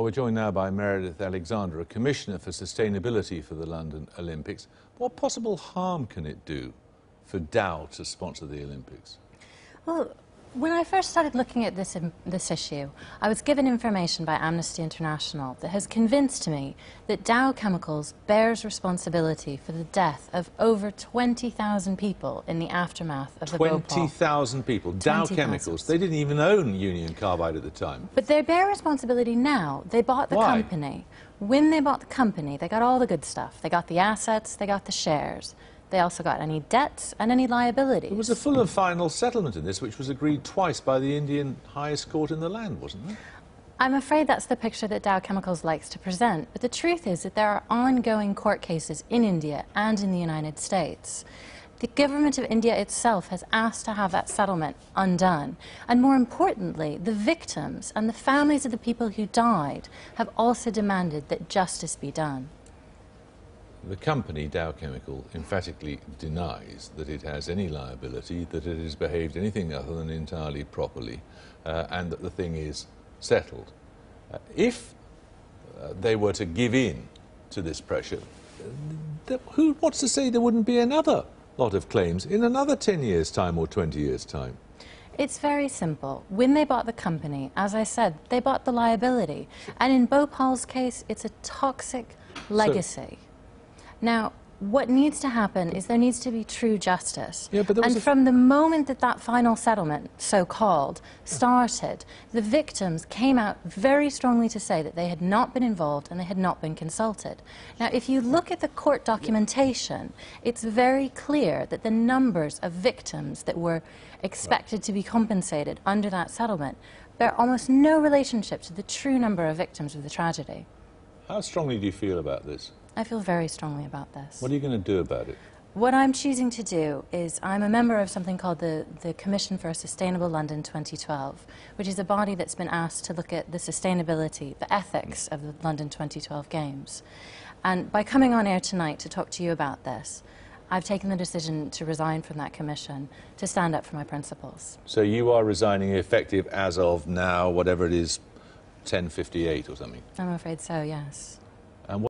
We're joined now by Meredith Alexander, a Commissioner for Sustainability for the London Olympics. What possible harm can it do for Dow to sponsor the Olympics? Well, when I first started looking at this issue, I was given information by Amnesty International that has convinced me that Dow Chemicals bears responsibility for the death of over 20,000 people in the aftermath of the Bhopal. 20,000 people. Dow Chemicals. They didn't even own Union Carbide at the time. But they bear responsibility now. They bought the Why? company. When they bought the company, they got all the good stuff. They got the assets, they got the shares. They also got any debts and any liabilities. There was a full and final settlement in this, which was agreed twice by the Indian highest court in the land, wasn't there? I'm afraid that's the picture that Dow Chemicals likes to present, but the truth is that there are ongoing court cases in India and in the United States. The government of India itself has asked to have that settlement undone. And more importantly, the victims and the families of the people who died have also demanded that justice be done. The company, Dow Chemical, emphatically denies that it has any liability, that it has behaved anything other than entirely properly, and that the thing is settled. If they were to give in to this pressure, what's to say there wouldn't be another lot of claims in another 10 years' time or 20 years' time? It's very simple. When they bought the company, as I said, they bought the liability. And in Bhopal's case, it's a toxic legacy. Now, what needs to happen is there needs to be true justice. Yeah, but and from the moment that that final settlement, so-called, started, the victims came out very strongly to say that they had not been involved and they had not been consulted. Now, if you look at the court documentation, it's very clear that the numbers of victims that were expected to be compensated under that settlement bear almost no relationship to the true number of victims of the tragedy. How strongly do you feel about this? I feel very strongly about this. What are you going to do about it? What I'm choosing to do is I'm a member of something called the Commission for a Sustainable London 2012, which is a body that's been asked to look at the sustainability, the ethics of the London 2012 Games. And by coming on air tonight to talk to you about this, I've taken the decision to resign from that commission to stand up for my principles. So you are resigning effective as of now, whatever it is, 10:58 or something? I'm afraid so, yes.